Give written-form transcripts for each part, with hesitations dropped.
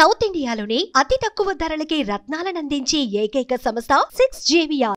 South ఇండియాలోనే అతి తక్కువ ధరలకి రత్నాలను అందించే ఏకైక సంస్థ 6JVR.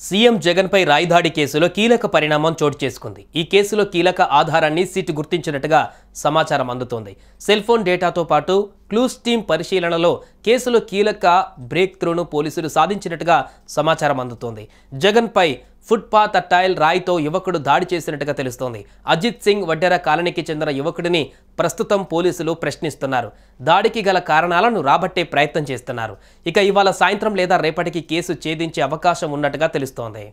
సీఎం జగన్ పై రాయిదాడి కేసులో కీలక పరిణామం చోటు చేసుకుంది. ఈ కేసులో కీలక ఆధారాన్ని సిట్ గుర్తించినట్టుగా సమాచారం అందుతోంది. సెల్ ఫోన్ డేటాతో పాటు క్లూస్ టీమ్ పరిశీలనలో కేసులో కీలక బ్రేక్ త్రూను పోలీసులు సాధించినట్టుగా సమాచారం అందుతోంది. జగన్ పై ఫుట్పాత్ టైల్ రాయితో యువకుడు దాడి చేసినట్టుగా తెలుస్తోంది. అజిత్ సింగ్ వడ్డెర కాలనీకి చెందిన యువకుడిని ప్రస్తుతం పోలీసులు ప్రశ్నిస్తున్నారు. దాడికి గల కారణాలను రాబట్టే ప్రయత్నం చేస్తున్నారు. ఇక ఇవాళ సాయంత్రం లేదా రేపటికి కేసు ఛేదించే అవకాశం ఉన్నట్టుగా తెలుస్తోంది.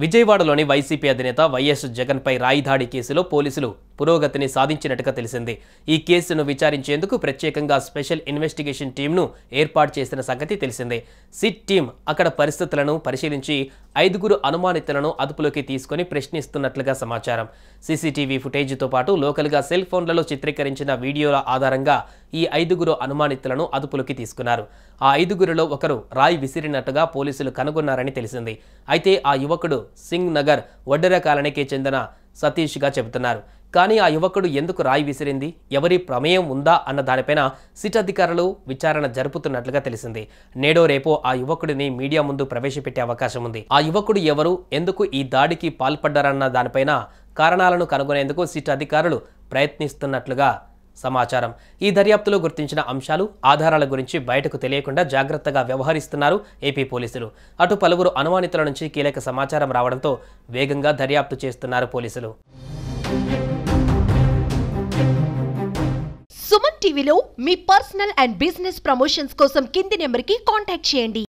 విజయవాడలోని వైసీపీ అధినేత వైఎస్ జగన్ పై రాయిదాడి కేసులో పోలీసులు పురోగతిని సాధించినట్టుగా తెలిసింది. ఈ కేసును విచారించేందుకు ప్రత్యేకంగా స్పెషల్ ఇన్వెస్టిగేషన్ టీంను ఏర్పాటు చేసిన సంగతి తెలిసిందే. సిట్ టీం అక్కడ పరిస్థితులను పరిశీలించి 5 అనుమానితులను అదుపులోకి తీసుకుని ప్రశ్నిస్తున్నట్లుగా సమాచారం. సీసీటీవీ ఫుటేజ్తో పాటు లోకల్గా సెల్ ఫోన్లలో చిత్రీకరించిన వీడియోల ఆధారంగా ఈ 5 అనుమానితులను అదుపులోకి తీసుకున్నారు. ఆ 5లో ఒకరు రాయి విసిరినట్టుగా పోలీసులు కనుగొన్నారని తెలిసింది. అయితే ఆ యువకుడు సింగ్ నగర్ వడ్డెర కాలనీకి చెందిన సతీష్గా చెబుతున్నారు. కానీ ఆ యువకుడు ఎందుకు రాయి విసిరింది, ఎవరి ప్రమేయం ఉందా అన్న దానిపైన సిట్ అధికారులు విచారణ జరుపుతున్నట్లుగా తెలిసింది. నేడో రేపో ఆ యువకుడిని మీడియా ముందు ప్రవేశపెట్టే అవకాశం ఉంది. ఆ యువకుడు ఎవరు, ఎందుకు ఈ దాడికి పాల్పడ్డారన్న దానిపైన కారణాలను కనుగొనేందుకు సిట్ అధికారులు ప్రయత్నిస్తున్నట్లుగా సమాచారం. ఈ దర్యాప్తులో గుర్తించిన అంశాలు, ఆధారాల గురించి బయటకు తెలియకుండా జాగ్రత్తగా వ్యవహరిస్తున్నారు ఏపీ పోలీసులు. అటు పలువురు అనుమానితుల నుంచి కీలక సమాచారం రావడంతో వేగంగా దర్యాప్తు చేస్తున్నారు పోలీసులు. సుమన్ టీవీలో మీ పర్సనల్ అండ్ బిజినెస్ ప్రమోషన్స్ కోసం కింది నెంబర్కి కాంటాక్ట్ చేయండి.